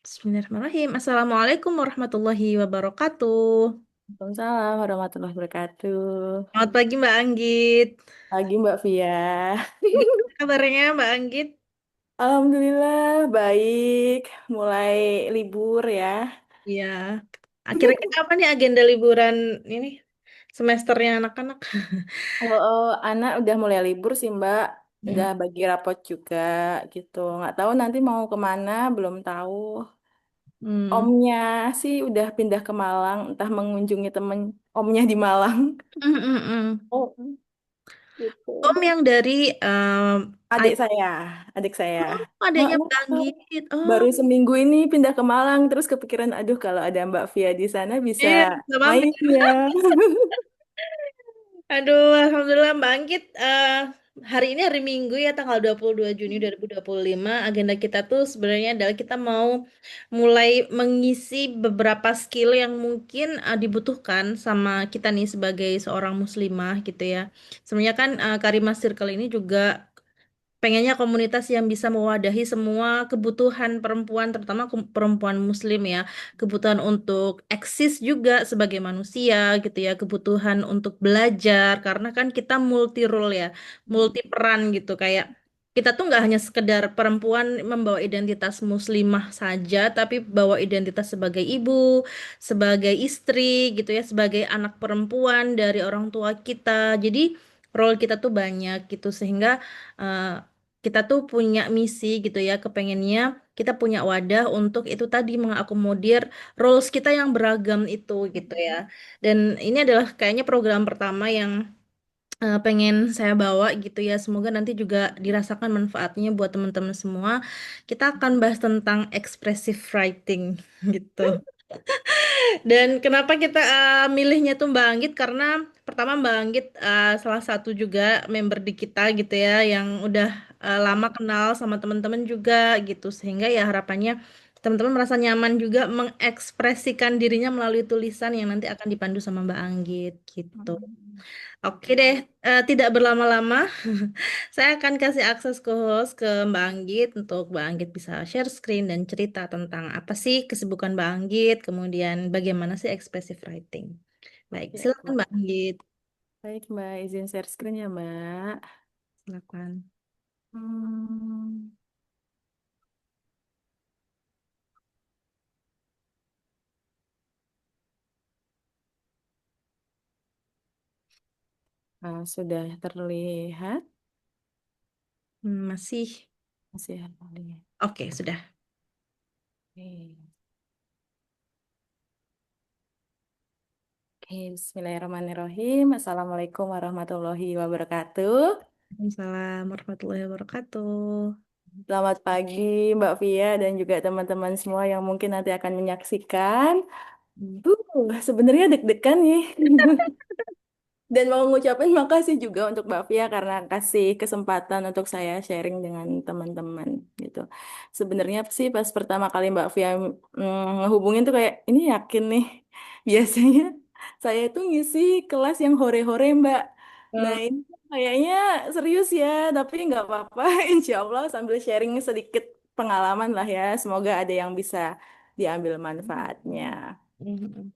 Bismillahirrahmanirrahim. Assalamualaikum warahmatullahi wabarakatuh. Waalaikumsalam warahmatullahi wabarakatuh. Selamat pagi Mbak Anggit. Pagi Mbak Via. Gimana kabarnya Mbak Anggit? Alhamdulillah baik. Mulai libur ya. Ya, akhirnya apa nih agenda liburan ini semesternya anak-anak? Kalau anak udah mulai libur sih Mbak. Hmm. Udah bagi rapot juga gitu. Nggak tahu nanti mau kemana, belum tahu. Hmm. Omnya sih udah pindah ke Malang, entah mengunjungi temen omnya di Malang. Hmm, hmm, hmm. Oh, gitu. Om yang dari Adik saya, adik saya. adanya Heeh. Mbak Anggit. Oh, Baru seminggu ini pindah ke Malang, terus kepikiran, aduh kalau ada Mbak Via di sana bisa iya, nggak mampir. main ya. Aduh, Alhamdulillah Mbak Anggit. Hari ini hari Minggu ya, tanggal 22 Juni 2025. Agenda kita tuh sebenarnya adalah kita mau mulai mengisi beberapa skill yang mungkin dibutuhkan sama kita nih sebagai seorang muslimah gitu ya. Sebenarnya kan Karimah Circle ini juga pengennya komunitas yang bisa mewadahi semua kebutuhan perempuan, terutama perempuan muslim ya. Kebutuhan untuk eksis juga sebagai manusia gitu ya. Kebutuhan untuk belajar, karena kan kita multi role ya, multi peran gitu. Kayak kita tuh nggak hanya sekedar perempuan membawa identitas muslimah saja, tapi bawa identitas sebagai ibu, sebagai istri gitu ya, sebagai anak perempuan dari orang tua kita. Jadi role kita tuh banyak gitu, sehingga eh, kita tuh punya misi gitu ya, kepengennya kita punya wadah untuk itu tadi mengakomodir roles kita yang beragam itu gitu ya. Dan ini adalah kayaknya program pertama yang pengen saya bawa gitu ya. Semoga nanti juga dirasakan manfaatnya buat teman-teman semua. Kita akan bahas tentang expressive writing gitu. Dan kenapa kita milihnya tuh Mbak Anggit? Karena pertama Mbak Anggit salah satu juga member di kita gitu ya, yang udah lama kenal sama teman-teman juga gitu, sehingga ya harapannya teman-teman merasa nyaman juga mengekspresikan dirinya melalui tulisan yang nanti akan dipandu sama Mbak Anggit gitu. Oke deh, tidak berlama-lama, saya akan kasih akses ke host ke Mbak Anggit untuk Mbak Anggit bisa share screen dan cerita tentang apa sih kesibukan Mbak Anggit, kemudian bagaimana sih expressive writing. Baik, Ya, silakan Mbak. Mbak Anggit. Baik Mbak, izin share screen ya Mbak. Silakan. Hmm, sudah terlihat? Masih. Masih terlihat. Oke, sudah. Oke. Oke, Bismillahirrahmanirrahim. Assalamualaikum warahmatullahi wabarakatuh. Waalaikumsalam warahmatullahi wabarakatuh. Selamat pagi Mbak Via dan juga teman-teman semua yang mungkin nanti akan menyaksikan. Sebenarnya deg-degan nih. Dan mau ngucapin makasih juga untuk Mbak Fia karena kasih kesempatan untuk saya sharing dengan teman-teman gitu. Sebenarnya sih pas pertama kali Mbak Fia ngehubungin tuh kayak ini yakin nih. Biasanya saya tuh ngisi kelas yang hore-hore Mbak. Nah Eh, ini kayaknya serius ya, tapi nggak apa-apa. Insya Allah sambil sharing sedikit pengalaman lah ya. Semoga ada yang bisa diambil manfaatnya. mm,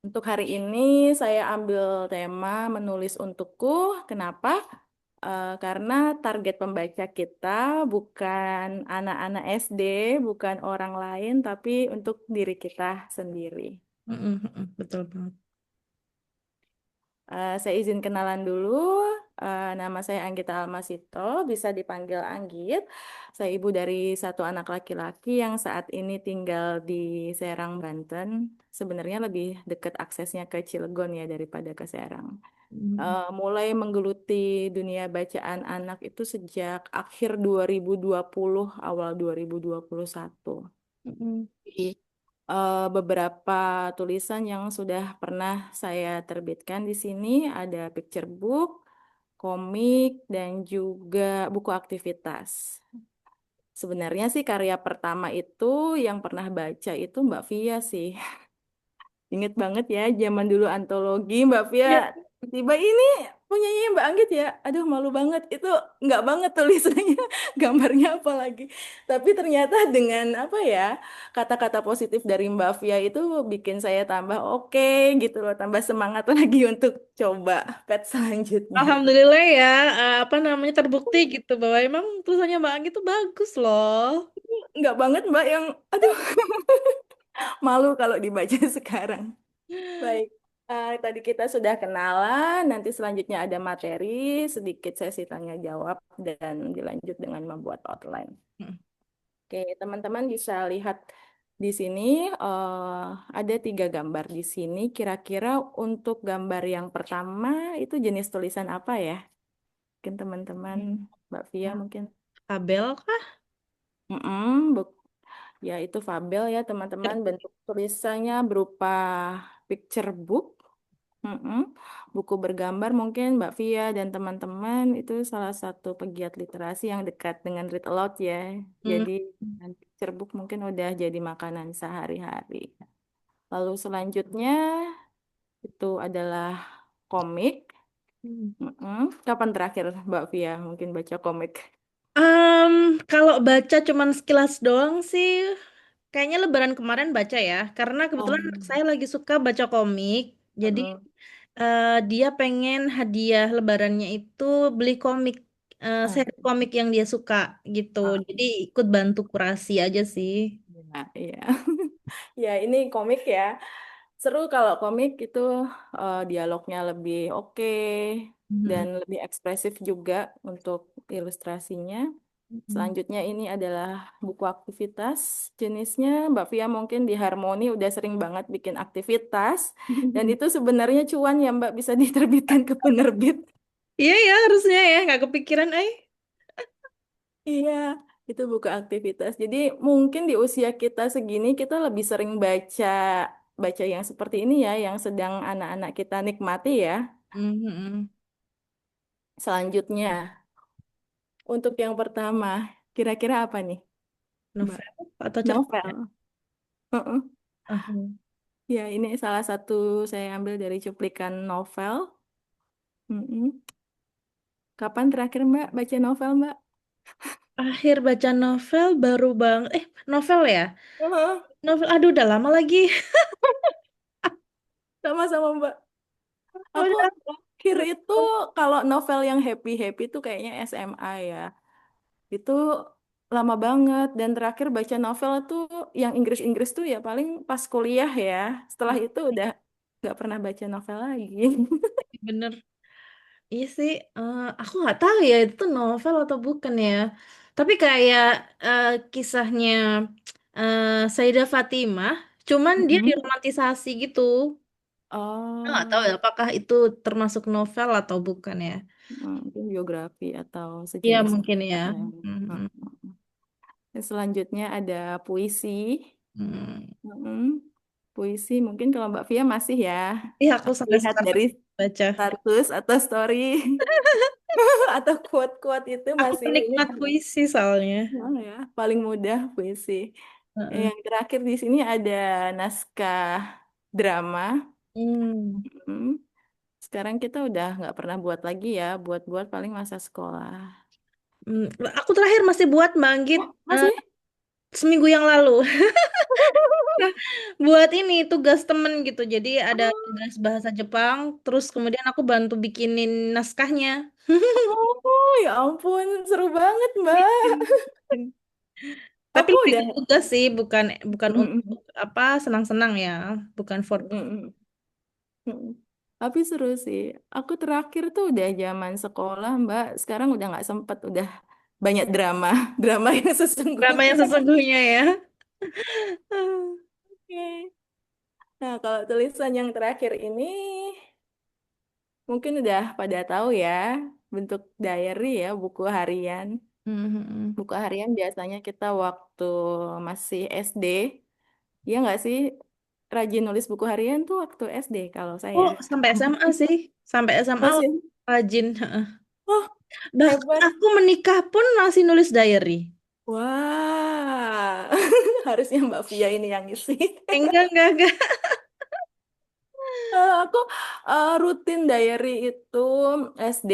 Untuk hari ini saya ambil tema menulis untukku. Kenapa? Karena target pembaca kita bukan anak-anak SD, bukan orang lain, tapi untuk diri kita sendiri. betul banget. Saya izin kenalan dulu. Nama saya Anggita Almasito, bisa dipanggil Anggit. Saya ibu dari satu anak laki-laki yang saat ini tinggal di Serang, Banten. Sebenarnya lebih dekat aksesnya ke Cilegon ya daripada ke Serang. Mm, Mulai menggeluti dunia bacaan anak itu sejak akhir 2020, awal 2021. mm, Jadi, beberapa tulisan yang sudah pernah saya terbitkan di sini ada picture book, komik, dan juga buku aktivitas. Sebenarnya sih karya pertama itu yang pernah baca itu Mbak Via sih. Ingat banget ya zaman dulu antologi Mbak Via Ya, tiba ini. Punyanya Mbak Anggit ya, aduh malu banget. Itu nggak banget tulisannya, gambarnya apa lagi. Tapi ternyata dengan apa ya, kata-kata positif dari Mbak Via itu bikin saya tambah oke gitu loh, tambah semangat lagi untuk coba pet selanjutnya. Alhamdulillah ya, apa namanya terbukti gitu bahwa emang tulisannya Mbak Anggi tuh bagus loh. Nggak banget Mbak yang, aduh malu kalau dibaca sekarang. Baik, tadi kita sudah kenalan, nanti selanjutnya ada materi, sedikit sesi tanya jawab, dan dilanjut dengan membuat outline. Hmm. Oke, teman-teman bisa lihat di sini ada 3 gambar di sini. Kira-kira untuk gambar yang pertama itu jenis tulisan apa ya? Mungkin teman-teman, Mbak Via mungkin. Kabel kah? Mm-mm, ya itu fabel ya teman-teman. Bentuk tulisannya berupa picture book. Mm-mm. Buku bergambar mungkin Mbak Via dan teman-teman itu salah satu pegiat literasi yang dekat dengan read aloud ya. Hmm. Jadi picture book mungkin udah jadi makanan sehari-hari. Lalu selanjutnya itu adalah komik. Hmm. Mm-mm. Kapan terakhir Mbak Via mungkin baca komik? Em, Kalau baca cuman sekilas doang sih, kayaknya Lebaran kemarin baca ya, karena Oh. kebetulan anak saya lagi suka baca komik, jadi Mm-mm. dia pengen hadiah Lebarannya itu beli komik, Ah, seri komik yang dia suka gitu, ah, jadi ikut bantu kurasi aja sih. iya, iya. Ya, ini komik ya. Seru kalau komik itu dialognya lebih oke dan Mhm. lebih ekspresif juga untuk ilustrasinya. Mhm. Selanjutnya ini adalah buku aktivitas. Jenisnya Mbak Via mungkin di Harmoni udah sering banget bikin aktivitas. Dan itu sebenarnya cuan ya Mbak bisa diterbitkan ke penerbit. Iya ya harusnya ya nggak kepikiran Iya, itu buku aktivitas. Jadi mungkin di usia kita segini kita lebih sering baca baca yang seperti ini ya, yang sedang anak-anak kita nikmati ya. Mhm. Selanjutnya, untuk yang pertama, kira-kira apa nih, Mbak? Novel atau cerpen? Novel. Heeh. Oh. Ya, ini salah satu saya ambil dari cuplikan novel. Mm-mm. Kapan terakhir Mbak baca novel, Mbak? Akhir baca novel baru bang, novel ya? Heeh. Novel, aduh udah lama lagi. Sama-sama Mbak. Aku Udah. terakhir itu kalau novel yang happy-happy itu kayaknya SMA ya. Itu lama banget dan terakhir baca novel tuh yang Inggris-Inggris tuh ya paling pas kuliah ya. Setelah itu udah nggak pernah baca novel lagi. Bener. Iya sih, aku nggak tahu ya itu tuh novel atau bukan ya. Tapi kayak kisahnya Saidah Fatimah, cuman dia Mm-mm. diromantisasi gitu. Aku nggak tahu ya Oh, apakah itu termasuk novel atau bukan ya. mungkin biografi atau Iya sejenis mungkin ya. ya. Mhm. Dan selanjutnya ada puisi. Hmm. Mm-mm. Puisi mungkin kalau Mbak Via masih ya. Iya aku Aku sampai lihat sekarang dari baca. status atau story atau quote-quote itu Aku masih ini penikmat puisi soalnya. ya paling mudah puisi. Heeh. Yang terakhir di sini ada naskah drama. Hmm. Hmm. Sekarang kita udah nggak pernah buat lagi ya, buat-buat paling masa sekolah. Hmm. Aku terakhir masih buat Mbak Anggit Oh, eh, masih? seminggu yang lalu. Buat ini tugas temen gitu. Jadi ada tugas bahasa Jepang, terus kemudian aku bantu bikinin naskahnya. Oh, ya ampun, seru banget, Mbak. Tapi Aku lebih udah. ke tugas sih, bukan bukan untuk Mm-mm. apa senang-senang ya, bukan for. Mm-mm. Mm-mm. Tapi seru sih. Aku terakhir tuh udah zaman sekolah, Mbak. Sekarang udah nggak sempet, udah banyak drama, drama yang Drama yang sesungguhnya. sesungguhnya ya. Oke. Nah, kalau tulisan yang terakhir ini mungkin udah pada tahu ya, bentuk diary ya, buku harian. Mhm. Buku harian biasanya kita waktu masih SD, ya nggak sih? Rajin nulis buku harian tuh waktu SD kalau saya. Oh, sampai SMA sih. Sampai SMA Masih, rajin. oh Bahkan hebat. aku menikah pun masih nulis diary. Wah, harusnya Mbak Via ini yang isi. Enggak, enggak. aku rutin diary itu SD,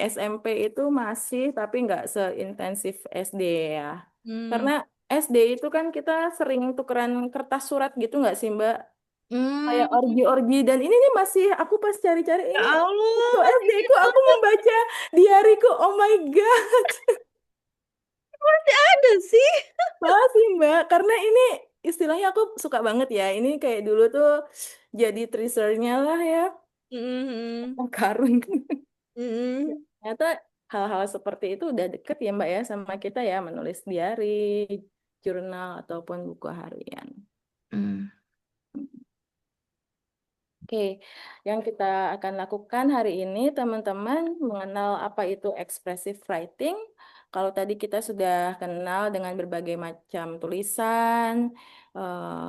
SMP itu masih, tapi nggak seintensif SD ya. Hmm. Karena SD itu kan kita sering tukeran kertas surat gitu nggak sih Mbak? Kayak Hmm. orgi-orgi dan ini nih masih aku pas cari-cari Ya ini Allah, waktu SD masih ku aku membaca diariku. Oh my God. ada sih. Makasih Mbak, karena ini istilahnya aku suka banget ya. Ini kayak dulu tuh jadi treasure-nya lah ya, Hmm. karun. Hmm. Ternyata hal-hal seperti itu udah deket ya Mbak ya sama kita ya, menulis diary, jurnal, ataupun buku harian. Hmm. Oke, yang kita akan lakukan hari ini, teman-teman, mengenal apa itu expressive writing. Kalau tadi kita sudah kenal dengan berbagai macam tulisan,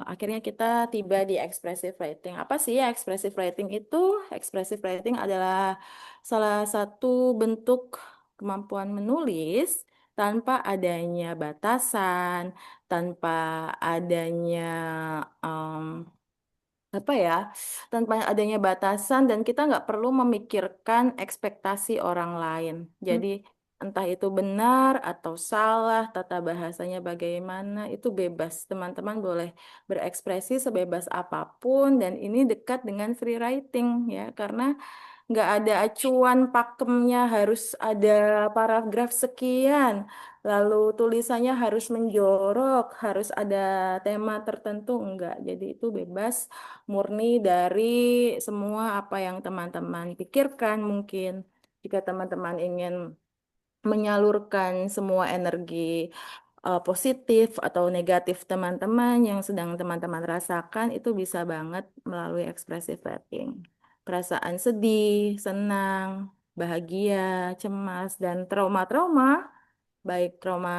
akhirnya kita tiba di expressive writing. Apa sih ya expressive writing itu? Expressive writing adalah salah satu bentuk kemampuan menulis tanpa adanya batasan, tanpa adanya apa ya, tanpa adanya batasan dan kita nggak perlu memikirkan ekspektasi orang lain. Hmm. Jadi entah itu benar atau salah, tata bahasanya bagaimana, itu bebas. Teman-teman boleh berekspresi sebebas apapun dan ini dekat dengan free writing ya, karena nggak ada acuan pakemnya harus ada paragraf sekian, lalu tulisannya harus menjorok, harus ada tema tertentu, enggak. Jadi itu bebas, murni dari semua apa yang teman-teman pikirkan mungkin. Jika teman-teman ingin menyalurkan semua energi positif atau negatif teman-teman yang sedang teman-teman rasakan itu bisa banget melalui expressive writing. Perasaan sedih, senang, bahagia, cemas, dan trauma-trauma, baik trauma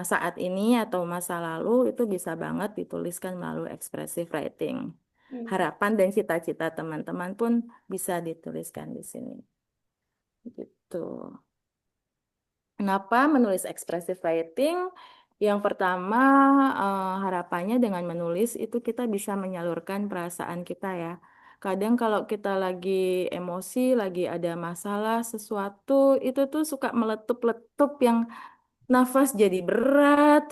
saat ini atau masa lalu itu bisa banget dituliskan melalui expressive writing. Hmm. Harapan dan cita-cita teman-teman pun bisa dituliskan di sini. Gitu. Kenapa menulis expressive writing? Yang pertama, harapannya dengan menulis itu kita bisa menyalurkan perasaan kita ya. Kadang kalau kita lagi emosi, lagi ada masalah sesuatu, itu tuh suka meletup-letup yang nafas jadi berat,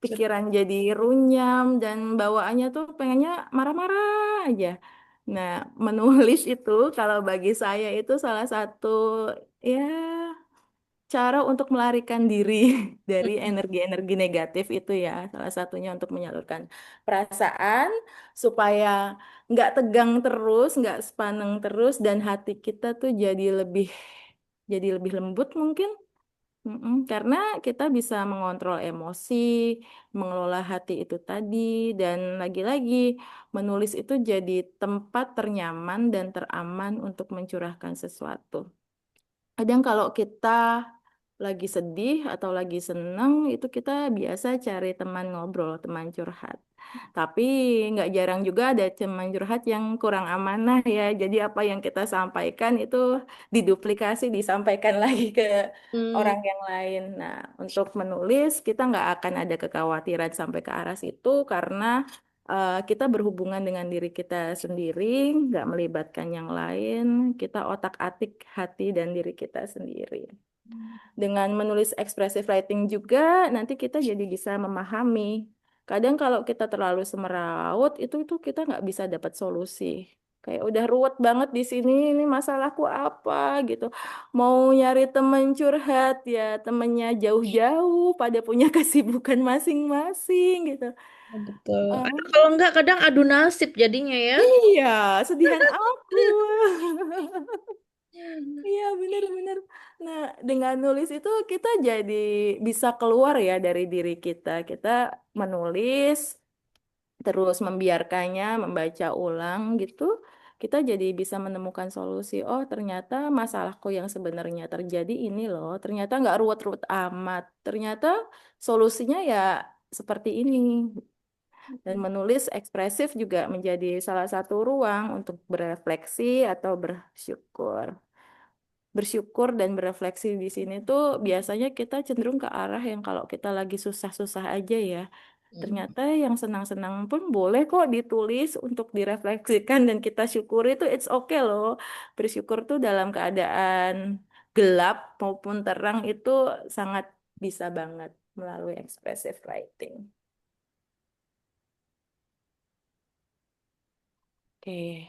pikiran jadi runyam, dan bawaannya tuh pengennya marah-marah aja. Nah, menulis itu kalau bagi saya itu salah satu ya cara untuk melarikan diri dari energi-energi negatif itu ya, salah satunya untuk menyalurkan perasaan supaya nggak tegang terus, nggak sepaneng terus, dan hati kita tuh jadi lebih lembut mungkin. Karena kita bisa mengontrol emosi, mengelola hati itu tadi, dan lagi-lagi menulis itu jadi tempat ternyaman dan teraman untuk mencurahkan sesuatu. Kadang kalau kita lagi sedih atau lagi seneng, itu kita biasa cari teman ngobrol, teman curhat. Tapi nggak jarang juga ada teman curhat yang kurang amanah ya. Jadi apa yang kita sampaikan itu diduplikasi, disampaikan lagi ke Hmm. orang yang lain. Nah, untuk menulis kita nggak akan ada kekhawatiran sampai ke arah situ karena kita berhubungan dengan diri kita sendiri, nggak melibatkan yang lain. Kita otak-atik hati dan diri kita sendiri. Dengan menulis expressive writing juga, nanti kita jadi bisa memahami. Kadang kalau kita terlalu semeraut, itu kita nggak bisa dapat solusi. Kayak udah ruwet banget di sini, ini masalahku apa gitu. Mau nyari temen curhat, ya temennya jauh-jauh, pada punya kesibukan masing-masing gitu. Betul. Atau Ah, kalau enggak kadang adu nasib jadinya ya. iya, sedihan aku. Iya benar-benar. Nah, dengan nulis itu kita jadi bisa keluar ya dari diri kita. Kita menulis, terus membiarkannya, membaca ulang gitu. Kita jadi bisa menemukan solusi. Oh, ternyata masalahku yang sebenarnya terjadi ini loh. Ternyata nggak ruwet-ruwet amat. Ternyata solusinya ya seperti ini. Dan menulis ekspresif juga menjadi salah satu ruang untuk berefleksi atau bersyukur. Bersyukur dan berefleksi di sini tuh biasanya kita cenderung ke arah yang kalau kita lagi susah-susah aja ya. Ternyata yang senang-senang pun boleh kok ditulis untuk direfleksikan dan kita syukuri itu it's okay loh. Bersyukur tuh dalam keadaan gelap maupun terang itu sangat bisa banget melalui expressive writing. Oke.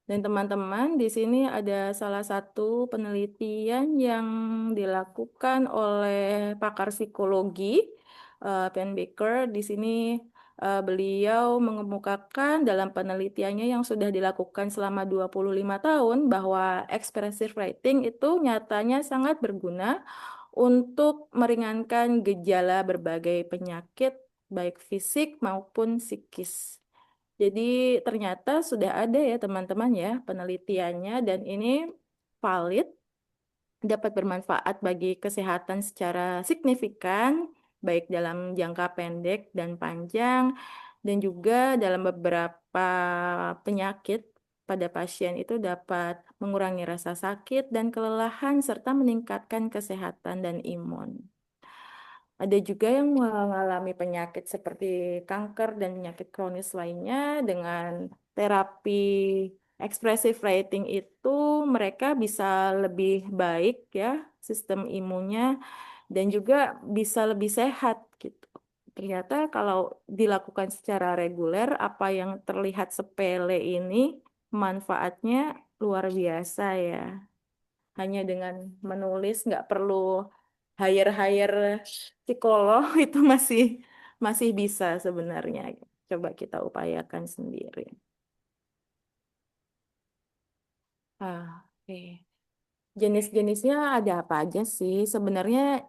Dan teman-teman, di sini ada salah satu penelitian yang dilakukan oleh pakar psikologi, Penn Baker. Di sini beliau mengemukakan dalam penelitiannya yang sudah dilakukan selama 25 tahun bahwa expressive writing itu nyatanya sangat berguna untuk meringankan gejala berbagai penyakit, baik fisik maupun psikis. Jadi ternyata sudah ada ya teman-teman ya penelitiannya dan ini valid, dapat bermanfaat bagi kesehatan secara signifikan, baik dalam jangka pendek dan panjang, dan juga dalam beberapa penyakit pada pasien itu dapat mengurangi rasa sakit dan kelelahan serta meningkatkan kesehatan dan imun. Ada juga yang mengalami penyakit seperti kanker dan penyakit kronis lainnya dengan terapi expressive writing itu mereka bisa lebih baik ya sistem imunnya dan juga bisa lebih sehat gitu. Ternyata kalau dilakukan secara reguler apa yang terlihat sepele ini manfaatnya luar biasa ya. Hanya dengan menulis nggak perlu hire-hire psikolog itu masih masih bisa sebenarnya. Coba kita upayakan sendiri. Oke. Jenis-jenisnya ada apa aja sih? Sebenarnya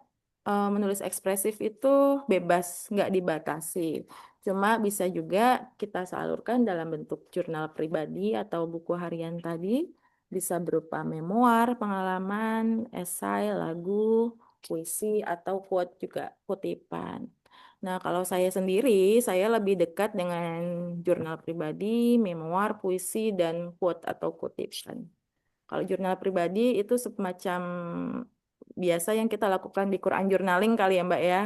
menulis ekspresif itu bebas, nggak dibatasi. Cuma bisa juga kita salurkan dalam bentuk jurnal pribadi atau buku harian tadi. Bisa berupa memoir, pengalaman, esai, lagu, puisi, atau quote juga kutipan. Nah, kalau saya sendiri, saya lebih dekat dengan jurnal pribadi, memoir, puisi, dan quote atau kutipan. Kalau jurnal pribadi itu semacam biasa yang kita lakukan di Quran journaling kali ya Mbak ya.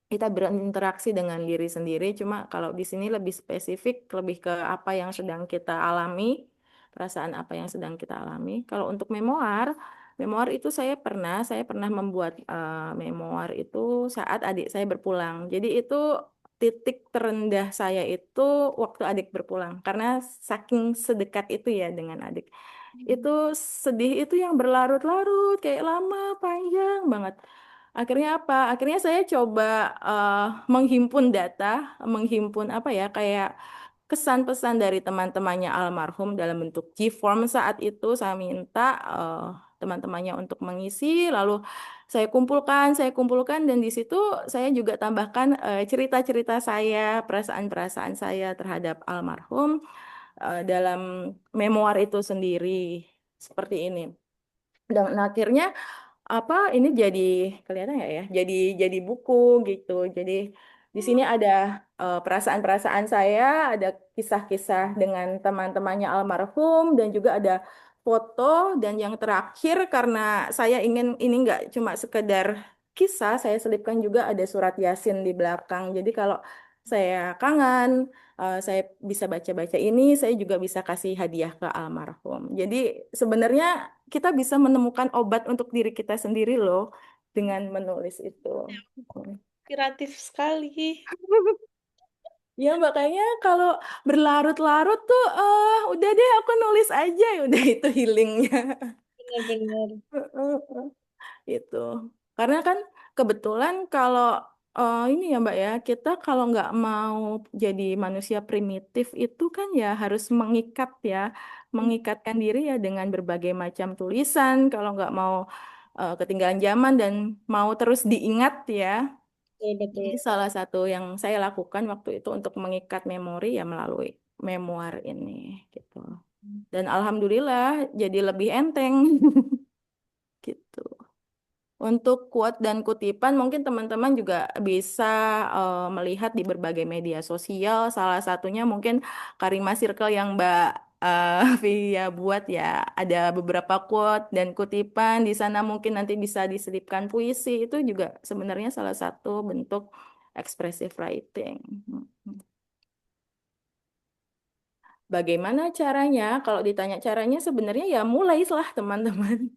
Kita berinteraksi dengan diri sendiri, cuma kalau di sini lebih spesifik, lebih ke apa yang sedang kita alami, perasaan apa yang sedang kita alami. Kalau untuk memoir, memoir itu saya pernah membuat memoir itu saat adik saya berpulang. Jadi itu titik terendah saya itu waktu adik berpulang, karena saking sedekat itu ya dengan adik. Itu sedih itu yang berlarut-larut, kayak lama, panjang banget. Akhirnya apa? Akhirnya saya coba menghimpun data, menghimpun apa ya, kayak kesan pesan dari teman-temannya almarhum dalam bentuk G-form saat itu saya minta teman-temannya untuk mengisi, lalu saya kumpulkan dan di situ saya juga tambahkan cerita-cerita saya, perasaan-perasaan saya terhadap almarhum dalam memoir itu sendiri seperti ini. Dan akhirnya apa ini jadi kelihatan nggak ya? Jadi buku gitu. Jadi di sini ada perasaan-perasaan saya, ada kisah-kisah dengan teman-temannya almarhum dan juga ada foto dan yang terakhir karena saya ingin ini nggak cuma sekedar kisah, saya selipkan juga ada surat Yasin di belakang. Jadi kalau saya kangen, saya bisa baca-baca ini, saya juga bisa kasih hadiah ke almarhum. Jadi sebenarnya kita bisa menemukan obat untuk diri kita sendiri loh dengan menulis itu. Kreatif sekali. Ya makanya kalau berlarut-larut tuh udah deh aku nulis aja ya udah itu healingnya. Benar-benar. Itu. Karena kan kebetulan kalau ini ya Mbak ya, kita kalau nggak mau jadi manusia primitif itu kan ya harus mengikat ya, mengikatkan diri ya dengan berbagai macam tulisan. Kalau nggak mau ketinggalan zaman dan mau terus diingat ya. Betul, Jadi betul. salah satu yang saya lakukan waktu itu untuk mengikat memori ya melalui memoir ini gitu. Dan alhamdulillah jadi lebih enteng gitu. Untuk quote dan kutipan, mungkin teman-teman juga bisa melihat di berbagai media sosial. Salah satunya mungkin Karima Circle yang Mbak Via buat ya. Ada beberapa quote dan kutipan. Di sana mungkin nanti bisa diselipkan puisi. Itu juga sebenarnya salah satu bentuk expressive writing. Bagaimana caranya? Kalau ditanya caranya sebenarnya ya mulailah teman-teman.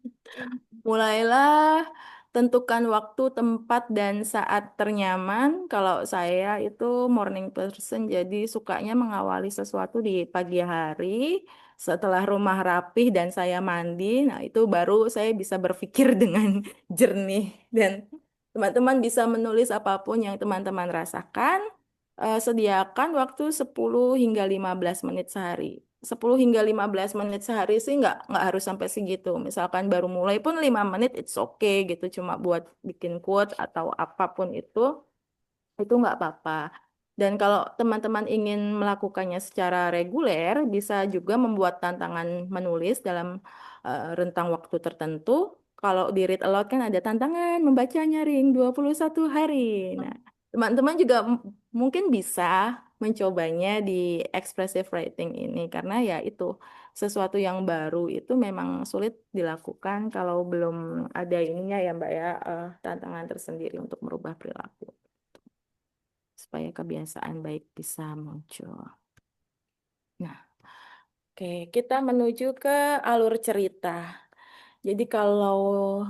Mulailah tentukan waktu, tempat, dan saat ternyaman. Kalau saya itu morning person, jadi sukanya mengawali sesuatu di pagi hari. Setelah rumah rapih dan saya mandi, nah itu baru saya bisa berpikir dengan jernih. Dan teman-teman bisa menulis apapun yang teman-teman rasakan. Sediakan waktu 10 hingga 15 menit sehari. 10 hingga 15 menit sehari sih nggak harus sampai segitu. Misalkan baru mulai pun 5 menit it's okay gitu. Cuma buat bikin quote atau apapun itu nggak apa-apa. Dan kalau teman-teman ingin melakukannya secara reguler, bisa juga membuat tantangan menulis dalam rentang waktu tertentu. Kalau di read aloud kan ada tantangan membaca nyaring 21 hari. Nah, teman-teman juga mungkin bisa mencobanya di expressive writing ini karena ya itu sesuatu yang baru itu memang sulit dilakukan kalau belum ada ininya ya Mbak ya, tantangan tersendiri untuk merubah perilaku supaya kebiasaan baik bisa muncul. Nah, oke, kita menuju ke alur cerita. Jadi kalau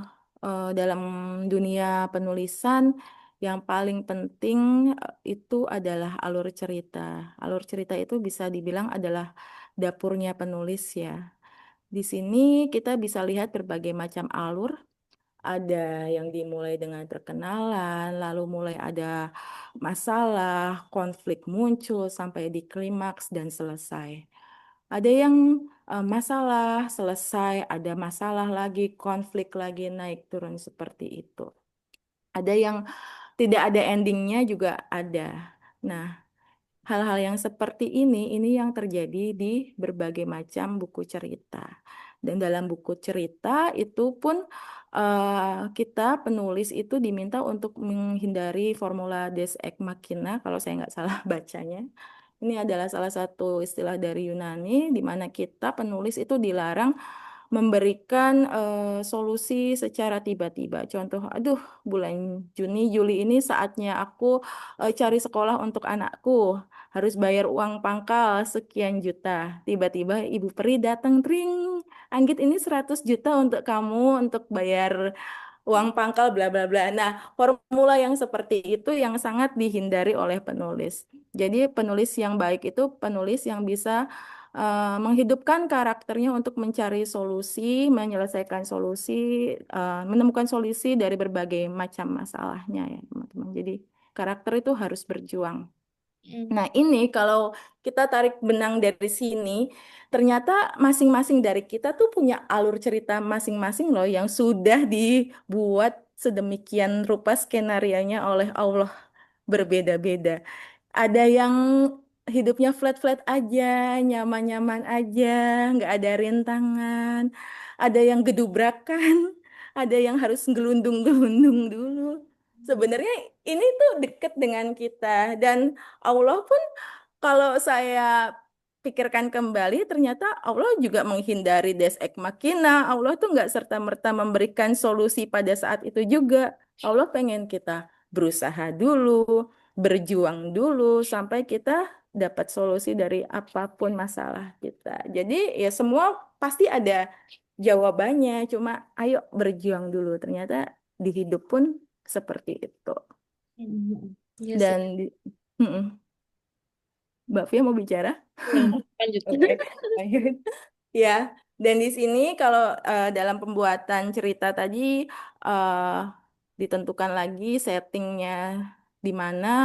dalam dunia penulisan yang paling penting itu adalah alur cerita. Alur cerita itu bisa dibilang adalah dapurnya penulis ya. Di sini kita bisa lihat berbagai macam alur. Ada yang dimulai dengan perkenalan, lalu mulai ada masalah, konflik muncul sampai di klimaks dan selesai. Ada yang masalah, selesai, ada masalah lagi, konflik lagi, naik turun seperti itu. Ada yang tidak ada endingnya juga ada. Nah, hal-hal yang seperti ini yang terjadi di berbagai macam buku cerita. Dan dalam buku cerita itu pun kita penulis itu diminta untuk menghindari formula Deus Ex Machina, kalau saya nggak salah bacanya. Ini adalah salah satu istilah dari Yunani, di mana kita penulis itu dilarang memberikan solusi secara tiba-tiba. Contoh, aduh, bulan Juni, Juli ini saatnya aku cari sekolah untuk anakku. Harus bayar uang pangkal sekian juta. Tiba-tiba Ibu Peri datang, tring. Anggit ini 100 juta untuk kamu untuk bayar uang pangkal bla bla bla. Nah, formula yang seperti itu yang sangat dihindari oleh penulis. Jadi penulis yang baik itu penulis yang bisa menghidupkan karakternya untuk mencari solusi, menyelesaikan solusi, menemukan solusi dari berbagai macam masalahnya ya, teman-teman. Jadi karakter itu harus berjuang. Hmm. Nah, ini kalau kita tarik benang dari sini, ternyata masing-masing dari kita tuh punya alur cerita masing-masing loh yang sudah dibuat sedemikian rupa skenarionya oleh Allah berbeda-beda. Ada yang hidupnya flat-flat aja, nyaman-nyaman aja, nggak ada rintangan. Ada yang gedubrakan, ada yang harus gelundung-gelundung dulu. Sebenarnya ini tuh deket dengan kita dan Allah pun kalau saya pikirkan kembali, ternyata Allah juga menghindari Deus Ex Machina. Allah tuh nggak serta-merta memberikan solusi pada saat itu juga. Allah pengen kita berusaha dulu, berjuang dulu, sampai kita dapat solusi dari apapun masalah kita. Jadi ya semua pasti ada jawabannya, cuma ayo berjuang dulu. Ternyata di hidup pun seperti itu. Hmm. Iya sih. Dan Mbak Fia mau bicara? Ya, lanjut. Oke, lanjut. Ya, dan di sini kalau dalam pembuatan cerita tadi eh, ditentukan lagi settingnya di mana,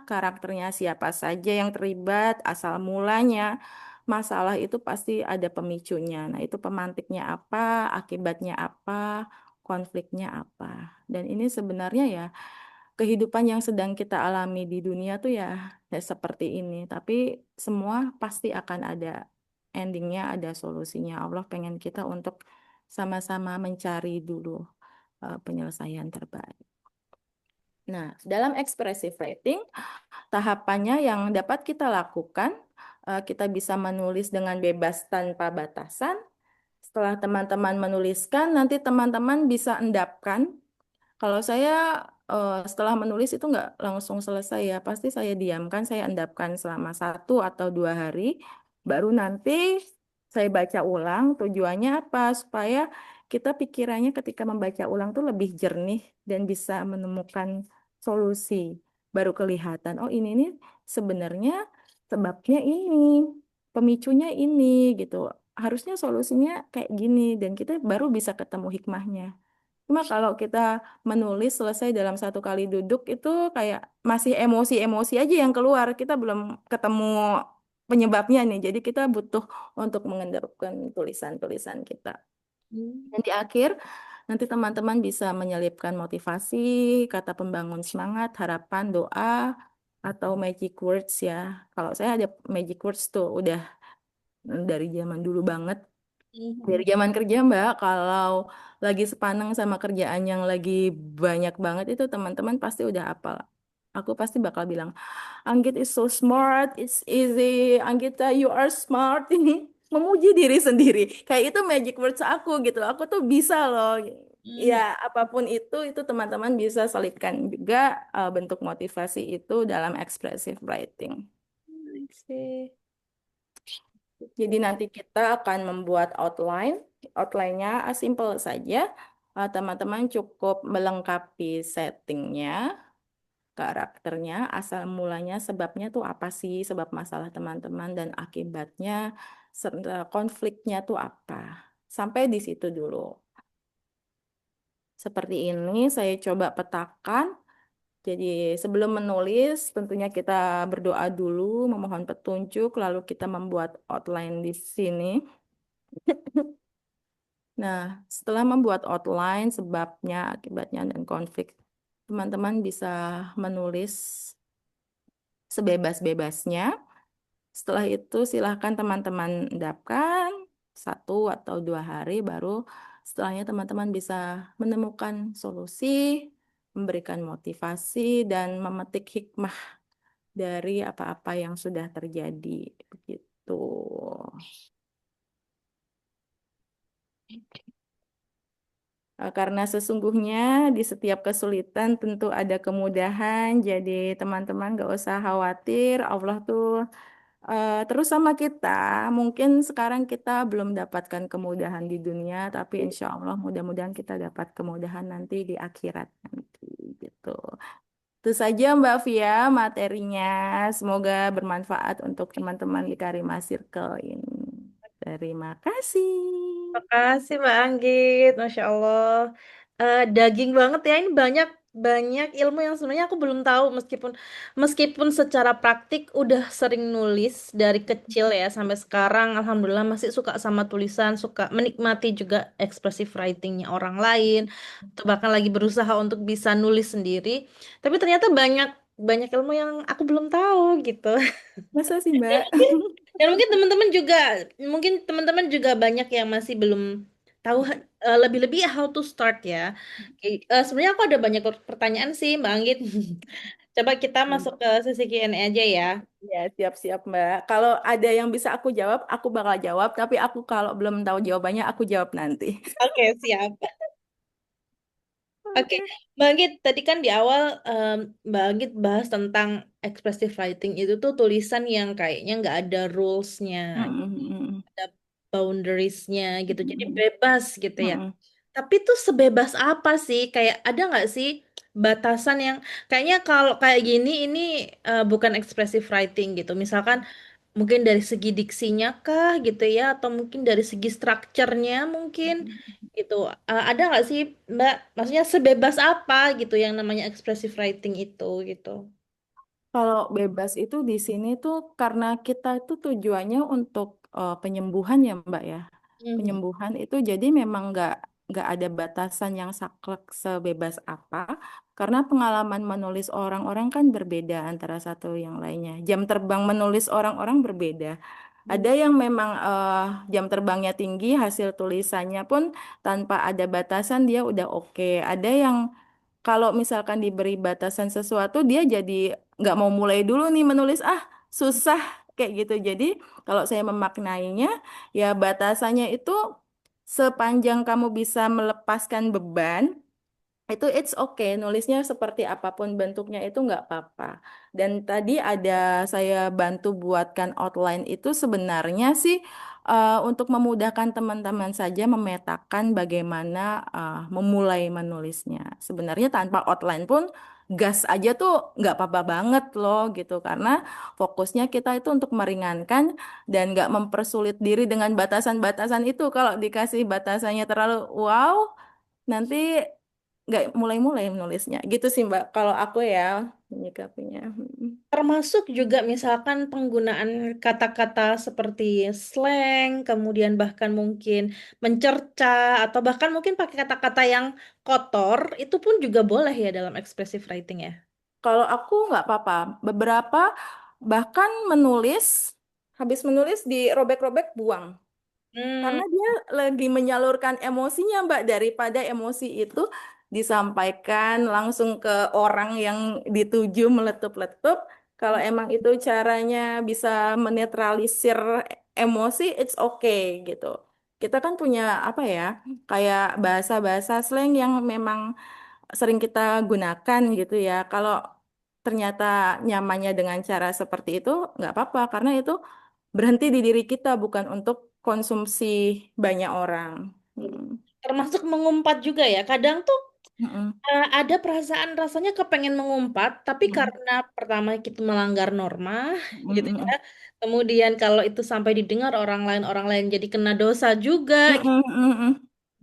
karakternya siapa saja yang terlibat, asal mulanya. Masalah itu pasti ada pemicunya. Nah, itu pemantiknya apa, akibatnya apa, konfliknya apa. Dan ini sebenarnya ya kehidupan yang sedang kita alami di dunia tuh ya seperti ini. Tapi semua pasti akan ada endingnya, ada solusinya. Allah pengen kita untuk sama-sama mencari dulu penyelesaian terbaik. Nah, dalam expressive writing, tahapannya yang dapat kita lakukan, kita bisa menulis dengan bebas tanpa batasan. Setelah teman-teman menuliskan, nanti teman-teman bisa endapkan. Kalau saya setelah menulis itu nggak langsung selesai ya. Pasti saya diamkan, saya endapkan selama 1 atau 2 hari. Baru nanti saya baca ulang. Tujuannya apa? Supaya kita pikirannya ketika membaca ulang tuh lebih jernih dan bisa menemukan solusi. Baru kelihatan, oh ini nih sebenarnya sebabnya ini, pemicunya ini gitu. Harusnya solusinya kayak gini dan kita baru bisa ketemu hikmahnya. Cuma kalau kita menulis selesai dalam 1 kali duduk itu kayak masih emosi-emosi aja yang keluar. Kita belum ketemu penyebabnya nih. Jadi kita butuh untuk mengendapkan tulisan-tulisan kita. Hmm. Dan di akhir nanti teman-teman bisa menyelipkan motivasi, kata pembangun semangat, harapan, doa, atau magic words ya. Kalau saya ada magic words tuh udah dari zaman dulu banget. Dari Mhm. zaman kerja Mbak, kalau lagi sepaneng sama kerjaan yang lagi banyak banget itu teman-teman pasti udah hafal. Aku pasti bakal bilang, Anggit is so smart, it's easy, Anggita you are smart. Ini memuji diri sendiri. Kayak itu magic words aku gitu. Aku tuh bisa loh. Ya Hmm. apapun itu teman-teman bisa selipkan juga bentuk motivasi itu dalam expressive writing. I see. Jadi nanti kita akan membuat outline. Outline-nya simple saja. Teman-teman cukup melengkapi settingnya, karakternya, asal mulanya, sebabnya tuh apa sih, sebab masalah teman-teman dan akibatnya, serta konfliknya tuh apa. Sampai di situ dulu. Seperti ini saya coba petakan. Jadi sebelum menulis, tentunya kita berdoa dulu, memohon petunjuk, lalu kita membuat outline di sini. Nah, setelah membuat outline, sebabnya, akibatnya, dan konflik, teman-teman bisa menulis sebebas-bebasnya. Setelah itu, silahkan teman-teman endapkan 1 atau 2 hari, baru setelahnya teman-teman bisa menemukan solusi, memberikan motivasi, dan memetik hikmah dari apa-apa yang sudah terjadi. Begitu. Karena sesungguhnya di setiap kesulitan tentu ada kemudahan, jadi teman-teman gak usah khawatir, Allah tuh terus sama kita. Mungkin sekarang kita belum dapatkan kemudahan di dunia, tapi insya Allah mudah-mudahan kita dapat kemudahan nanti di akhirat nanti gitu. Itu saja Mbak Via materinya, semoga bermanfaat untuk teman-teman di Karima Circle ini. Terima kasih. Makasih Mbak Anggit, Masya Allah. Daging banget ya, ini banyak banyak ilmu yang sebenarnya aku belum tahu meskipun meskipun secara praktik udah sering nulis dari kecil ya sampai sekarang, Alhamdulillah masih suka sama tulisan, suka menikmati juga expressive writingnya orang lain, atau bahkan lagi berusaha untuk bisa nulis sendiri. Tapi ternyata banyak banyak ilmu yang aku belum tahu gitu. Masa sih Mbak? Dan mungkin teman-teman juga banyak yang masih belum tahu lebih-lebih how to start ya. Sebenarnya aku ada banyak pertanyaan sih, Mbak Anggit. Coba kita masuk ke sesi Q&A aja ya. Ya, siap-siap Mbak. Kalau ada yang bisa aku jawab, aku bakal jawab. Tapi aku kalau belum tahu jawabannya, aku jawab nanti. Oke, siap. Oke, Oke. Mbak Anggit, tadi kan di awal Mbak Anggit bahas tentang expressive writing itu tuh tulisan yang kayaknya nggak ada rules-nya, Mm-mm, ada boundariesnya gitu, jadi mm-mm, bebas gitu ya. mm-mm, Tapi tuh sebebas apa sih? Kayak ada nggak sih batasan yang kayaknya kalau kayak gini ini bukan expressive writing gitu. Misalkan mungkin dari segi diksinya kah gitu ya, atau mungkin dari segi strukturnya mungkin mm-mm. gitu. Ada nggak sih Mbak? Maksudnya sebebas apa gitu yang namanya expressive writing itu gitu? Kalau bebas itu di sini tuh karena kita itu tujuannya untuk penyembuhan ya Mbak ya. Mhm. Penyembuhan itu jadi memang nggak ada batasan yang saklek sebebas apa. Karena pengalaman menulis orang-orang kan berbeda antara satu yang lainnya. Jam terbang menulis orang-orang berbeda. Ada yang memang jam terbangnya tinggi, hasil tulisannya pun tanpa ada batasan dia udah oke. Ada yang kalau misalkan diberi batasan sesuatu dia jadi nggak mau mulai dulu nih menulis susah kayak gitu. Jadi kalau saya memaknainya ya batasannya itu sepanjang kamu bisa melepaskan beban itu it's okay, nulisnya seperti apapun bentuknya itu nggak apa-apa. Dan tadi ada saya bantu buatkan outline itu sebenarnya sih untuk memudahkan teman-teman saja memetakan bagaimana memulai menulisnya. Sebenarnya tanpa outline pun gas aja tuh nggak apa-apa banget loh gitu, karena fokusnya kita itu untuk meringankan dan nggak mempersulit diri dengan batasan-batasan itu. Kalau dikasih batasannya terlalu wow, nanti nggak mulai-mulai menulisnya gitu sih Mbak kalau aku ya menyikapinya. Termasuk juga misalkan penggunaan kata-kata seperti slang, kemudian bahkan mungkin mencerca, atau bahkan mungkin pakai kata-kata yang kotor, itu pun juga boleh ya dalam expressive writing ya. Kalau aku nggak apa-apa, beberapa bahkan menulis habis menulis dirobek-robek buang. Hmm, Karena dia lagi menyalurkan emosinya, Mbak, daripada emosi itu disampaikan langsung ke orang yang dituju meletup-letup. Kalau emang itu caranya bisa menetralisir emosi, it's okay gitu. Kita kan punya apa ya, kayak bahasa-bahasa slang yang memang sering kita gunakan gitu ya. Kalau ternyata nyamannya dengan cara seperti itu, nggak apa-apa, karena itu berhenti di diri kita, bukan untuk konsumsi banyak orang. Mm. termasuk mengumpat juga ya. Kadang tuh Mm-mm. ada perasaan rasanya kepengen mengumpat, tapi Mm-mm. karena pertama kita melanggar norma, gitu ya. Mm-mm. Kemudian kalau itu sampai didengar orang lain jadi kena dosa juga. Mm-mm. Mm-mm.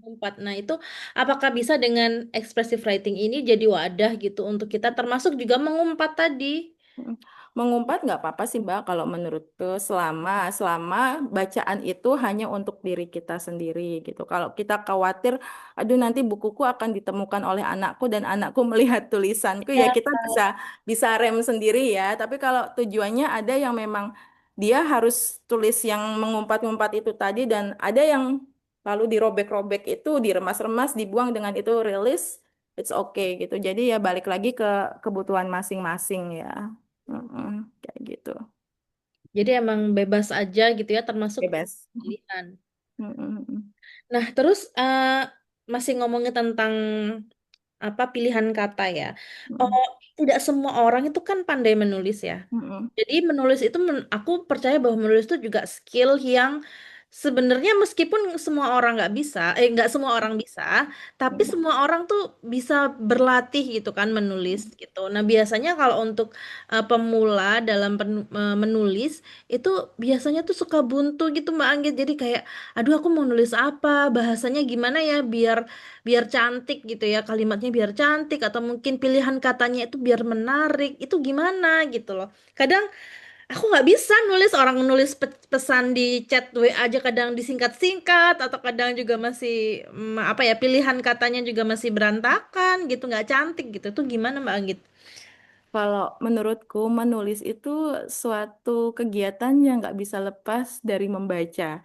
Empat. Nah, itu apakah bisa dengan expressive writing ini jadi wadah gitu untuk kita termasuk juga mengumpat tadi? Mm. Mengumpat nggak apa-apa sih Mbak kalau menurutku, selama selama bacaan itu hanya untuk diri kita sendiri gitu. Kalau kita khawatir, aduh nanti bukuku akan ditemukan oleh anakku dan anakku melihat tulisanku, ya Ya, kita bisa bisa rem sendiri ya. Tapi kalau tujuannya ada yang memang dia harus tulis yang mengumpat-ngumpat itu tadi, dan ada yang lalu dirobek-robek itu, diremas-remas, dibuang dengan itu rilis, it's okay gitu. Jadi ya balik lagi ke kebutuhan masing-masing ya. Mm-mm, kayak gitu. jadi emang bebas aja gitu ya, termasuk Bebas. pilihan. Mm-mm, Nah, terus masih ngomongin tentang apa pilihan kata ya. mm-mm, Oh, tidak semua orang itu kan pandai menulis ya. mm-mm, Jadi menulis itu aku percaya bahwa menulis itu juga skill yang sebenarnya meskipun semua orang nggak bisa, nggak semua orang bisa, tapi mm-mm, semua orang tuh bisa berlatih gitu kan menulis gitu. Nah biasanya kalau untuk pemula dalam menulis itu biasanya tuh suka buntu gitu Mbak Anggit. Jadi kayak, aduh aku mau nulis apa, bahasanya gimana ya biar biar cantik gitu ya, kalimatnya biar cantik atau mungkin pilihan katanya itu biar menarik. Itu gimana gitu loh. Kadang aku nggak bisa nulis orang nulis pesan di chat WA aja kadang disingkat-singkat atau kadang juga masih apa ya pilihan katanya juga masih berantakan gitu nggak cantik gitu tuh gimana Mbak Anggit? Kalau menurutku menulis itu suatu kegiatan yang nggak bisa lepas dari membaca.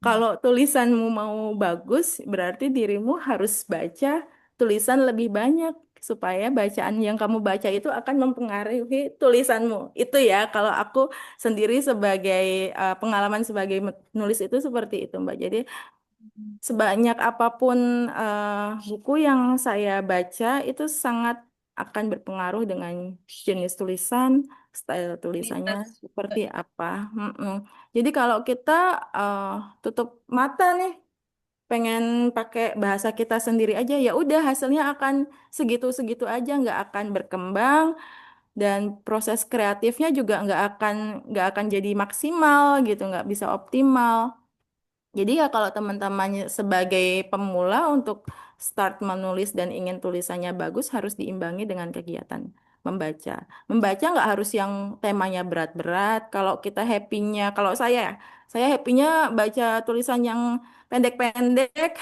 Kalau tulisanmu mau bagus, berarti dirimu harus baca tulisan lebih banyak supaya bacaan yang kamu baca itu akan mempengaruhi tulisanmu. Itu ya, kalau aku sendiri sebagai pengalaman sebagai menulis itu seperti itu, Mbak. Jadi sebanyak apapun buku yang saya baca itu sangat akan berpengaruh dengan jenis tulisan, style tulisannya Kualitas juga. seperti apa. Mm-mm. Jadi kalau kita eh, tutup mata nih, pengen pakai bahasa kita sendiri aja, ya udah hasilnya akan segitu-segitu aja, nggak akan berkembang, dan proses kreatifnya juga nggak akan jadi maksimal gitu, nggak bisa optimal. Jadi ya kalau teman-teman sebagai pemula untuk start menulis dan ingin tulisannya bagus, harus diimbangi dengan kegiatan membaca. Membaca nggak harus yang temanya berat-berat. Kalau kita happy-nya, kalau saya happy-nya baca tulisan yang pendek-pendek,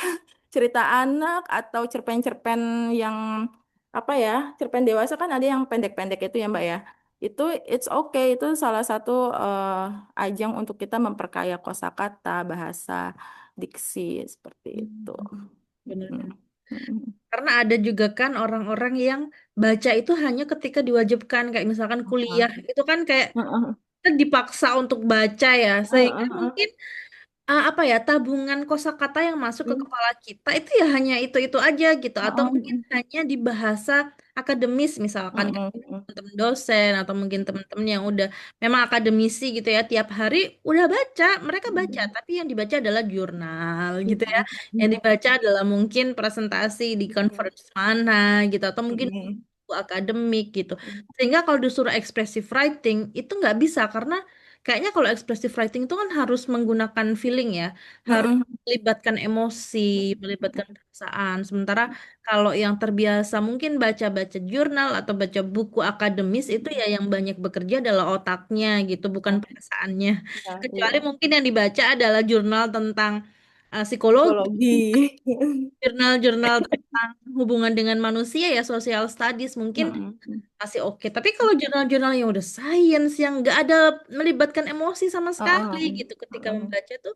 cerita anak atau cerpen-cerpen yang apa ya, cerpen dewasa kan ada yang pendek-pendek itu ya Mbak ya. Itu it's okay, itu salah satu ajang untuk kita memperkaya kosakata, bahasa, diksi seperti itu. Mm. Benar-benar. Mm. Karena ada juga kan orang-orang yang baca itu hanya ketika diwajibkan kayak misalkan kuliah Mm. itu kan kayak Mm. kita dipaksa untuk baca ya sehingga Mm. mungkin apa ya, tabungan kosakata yang masuk ke Hmm. kepala kita itu ya hanya itu aja gitu, atau mungkin Mm-mm. hanya di bahasa akademis misalkan kan, Mm-mm. teman-teman dosen atau mungkin teman-teman yang udah memang akademisi gitu ya, tiap hari udah baca, mereka baca, Mm-mm. tapi yang dibaca adalah jurnal gitu ya, yang Mm-mm. dibaca adalah mungkin presentasi di conference mana gitu, atau mungkin Mm-mm. buku akademik gitu, sehingga kalau disuruh expressive writing itu nggak bisa, karena kayaknya kalau expressive writing itu kan harus menggunakan feeling ya, harus Mm-mm. melibatkan emosi, melibatkan perasaan. Sementara kalau yang terbiasa mungkin baca-baca jurnal atau baca buku akademis itu ya yang banyak bekerja adalah otaknya gitu, bukan perasaannya. Ya, Kecuali iya. mungkin yang dibaca adalah jurnal tentang psikologi, Psikologi. jurnal-jurnal tentang hubungan dengan manusia ya, social studies mungkin Mm-mm. masih oke. Tapi kalau jurnal-jurnal yang udah science yang nggak ada melibatkan emosi sama sekali Mm-mm. gitu ketika Mm-mm. membaca tuh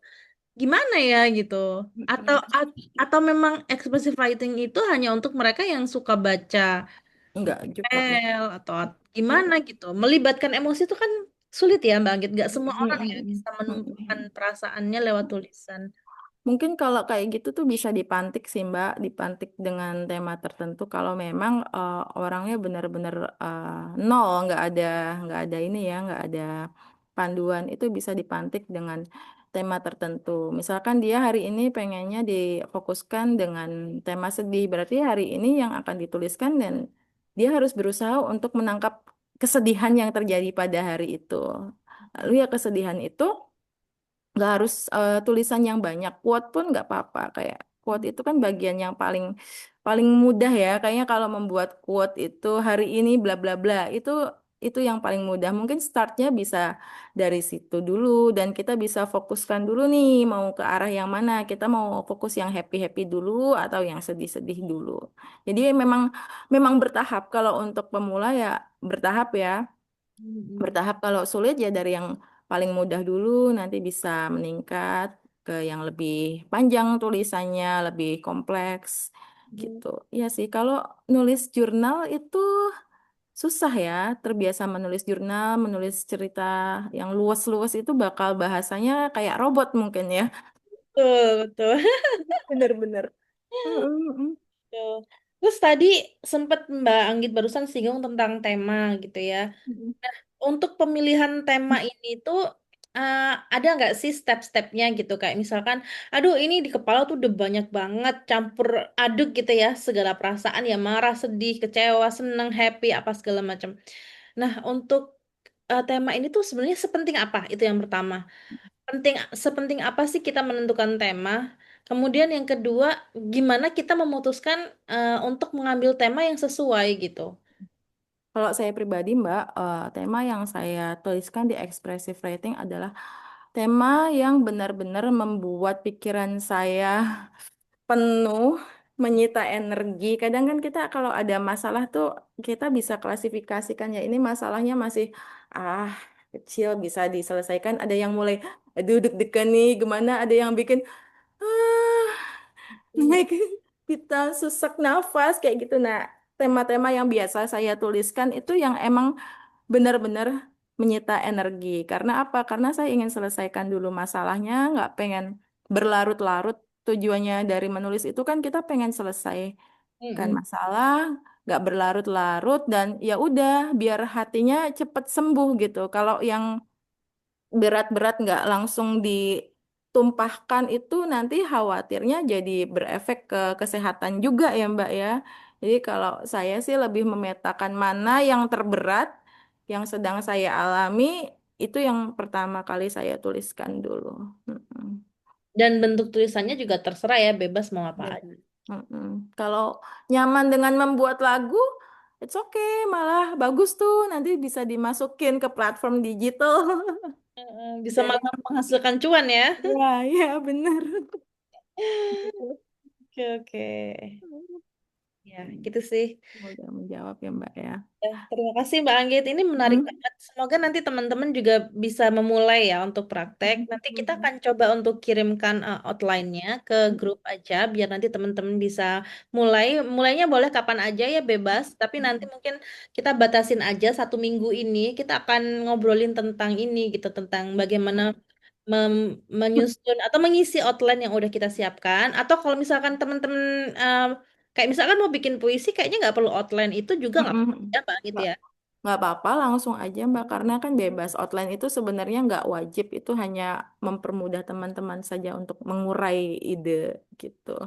gimana ya gitu. Atau Mm-mm. atau memang expressive writing itu hanya untuk mereka yang suka baca Enggak juga. novel atau gimana gitu. Melibatkan emosi itu kan sulit ya Mbak Anggit. Nggak semua orang ya Mm-mm. bisa menunjukkan Mm-mm. perasaannya lewat tulisan. Mungkin kalau kayak gitu tuh bisa dipantik sih Mbak, dipantik dengan tema tertentu. Kalau memang orangnya benar-benar nol, nggak ada ini ya, nggak ada panduan, itu bisa dipantik dengan tema tertentu. Misalkan dia hari ini pengennya difokuskan dengan tema sedih, berarti hari ini yang akan dituliskan dan dia harus berusaha untuk menangkap kesedihan yang terjadi pada hari itu. Lalu ya kesedihan itu nggak harus tulisan yang banyak, quote pun nggak apa-apa. Kayak quote itu kan bagian yang paling paling mudah ya, kayaknya kalau membuat quote itu hari ini bla bla bla, itu yang paling mudah. Mungkin startnya bisa dari situ dulu dan kita bisa fokuskan dulu nih mau ke arah yang mana, kita mau fokus yang happy happy dulu atau yang sedih sedih dulu. Jadi memang memang bertahap, kalau untuk pemula ya bertahap ya. Mm-mm. Bertahap, kalau sulit ya dari yang paling mudah dulu, nanti bisa meningkat ke yang lebih panjang tulisannya, lebih kompleks gitu. Iya sih, kalau nulis jurnal itu susah ya, terbiasa menulis jurnal, menulis cerita yang luas-luas itu bakal bahasanya kayak robot mungkin ya. Betul, betul. Bener-bener. Mm-mm. Betul. Terus tadi sempat Mbak Anggit barusan singgung tentang tema gitu ya. Mm-mm. Untuk pemilihan tema ini tuh eh, ada nggak sih step-stepnya gitu? Kayak misalkan, aduh ini di kepala tuh udah banyak banget campur aduk gitu ya, segala perasaan ya, marah, sedih, kecewa, seneng, happy, apa segala macam. Nah, untuk tema ini tuh sebenarnya sepenting apa? Itu yang pertama. Sepenting apa sih kita menentukan tema? Kemudian yang kedua, gimana kita memutuskan untuk mengambil tema yang sesuai gitu? Kalau saya pribadi, Mbak, tema yang saya tuliskan di expressive writing adalah tema yang benar-benar membuat pikiran saya penuh, menyita energi. Kadang kan kita kalau ada masalah tuh kita bisa klasifikasikan ya, ini masalahnya masih ah kecil bisa diselesaikan. Ada yang mulai aduh deg-degan nih, gimana? Ada yang bikin ah Hmm. naik kita sesak nafas kayak gitu. Nah, tema-tema yang biasa saya tuliskan itu yang emang benar-benar menyita energi. Karena apa? Karena saya ingin selesaikan dulu masalahnya, nggak pengen berlarut-larut. Tujuannya dari menulis itu kan kita pengen selesaikan Mm-mm. masalah, nggak berlarut-larut dan ya udah biar hatinya cepet sembuh gitu. Kalau yang berat-berat nggak langsung ditumpahkan itu nanti khawatirnya jadi berefek ke kesehatan juga ya Mbak ya. Jadi kalau saya sih lebih memetakan mana yang terberat, yang sedang saya alami, itu yang pertama kali saya tuliskan dulu. Mm-mm. Dan bentuk tulisannya juga terserah ya, bebas mau apa aja. Bebas. Mm-mm. Kalau nyaman dengan membuat lagu, it's okay, malah bagus tuh nanti bisa dimasukin ke platform digital. Bisa Jadi malah menghasilkan cuan ya. ya, ya benar. Oke, oke. Ya, gitu sih. Semoga menjawab ya Mbak ya. Terima kasih Mbak Anggit. Ini menarik Hmm. banget. Semoga nanti teman-teman juga bisa memulai ya untuk praktek. Nanti kita akan coba untuk kirimkan outline-nya ke grup aja biar nanti teman-teman bisa mulai. Mulainya boleh kapan aja ya bebas. Tapi nanti mungkin kita batasin aja 1 minggu ini. Kita akan ngobrolin tentang ini gitu, tentang bagaimana menyusun atau mengisi outline yang udah kita siapkan. Atau kalau misalkan teman-teman kayak misalkan mau bikin puisi, kayaknya nggak perlu outline itu juga nggak Mm-mm. apa-apa ya, Mbak, gitu Nggak, ya. nggak apa-apa langsung aja Mbak, karena kan bebas. Outline itu sebenarnya nggak wajib, itu hanya mempermudah teman-teman saja untuk mengurai ide gitu.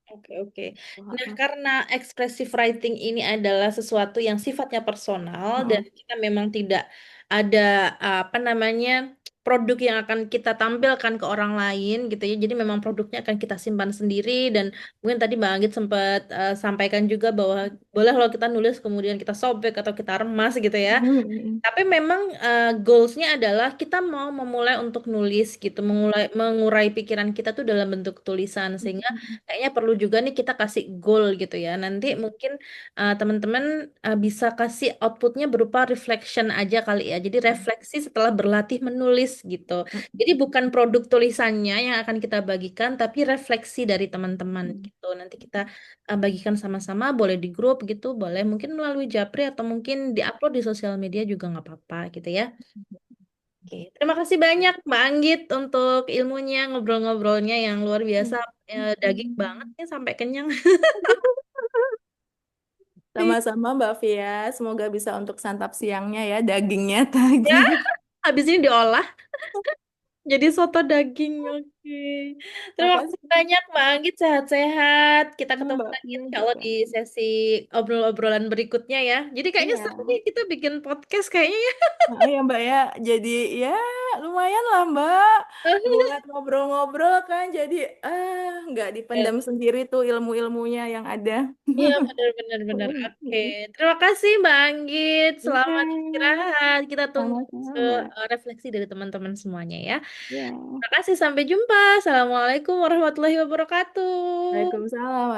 Oke, oke. Nah, karena expressive writing ini adalah sesuatu yang sifatnya personal dan Mm-mm. kita memang tidak ada apa namanya produk yang akan kita tampilkan ke orang lain gitu ya. Jadi memang produknya akan kita simpan sendiri dan mungkin tadi Mbak Anggit sempat sampaikan juga bahwa boleh kalau kita nulis kemudian kita sobek atau kita remas gitu ya. Mm-mm. Tapi memang goals-nya adalah kita mau memulai untuk nulis gitu, mengurai pikiran kita tuh dalam bentuk tulisan sehingga kayaknya perlu juga nih kita kasih goal gitu ya. Nanti mungkin teman-teman bisa kasih outputnya berupa reflection aja kali ya. Jadi refleksi setelah berlatih menulis gitu. Jadi bukan produk tulisannya yang akan kita bagikan, tapi refleksi dari teman-teman gitu. Nanti kita bagikan sama-sama, boleh di grup gitu, boleh mungkin melalui Japri atau mungkin diupload di sosial media juga nggak apa-apa gitu ya. Oke, terima kasih banyak Mbak Anggit untuk ilmunya, ngobrol-ngobrolnya yang luar biasa. Daging banget nih sampai kenyang. Sama-sama Mbak Via, semoga bisa untuk santap siangnya ya, dagingnya tadi. Ya, habis ini diolah jadi soto daging. Oke. Terima kasih Makasih banyak Mbak Anggit, sehat-sehat. Kita ketemu Mbak lagi Via kalau juga. di sesi obrol-obrolan berikutnya ya. Jadi kayaknya Iya. seru nih kita bikin podcast kayaknya ya. Nah, ya Mbak ya, jadi ya lumayan lah Mbak. Buat ngobrol-ngobrol kan, jadi nggak dipendam sendiri tuh ilmu-ilmunya yang ada. Iya, benar-benar benar. Oke, terima kasih Mbak Anggit. Selamat Iya, istirahat. Kita tunggu sama-sama Mbak. refleksi dari teman-teman semuanya ya. Ya. Terima kasih, sampai jumpa. Assalamualaikum warahmatullahi wabarakatuh. Waalaikumsalam.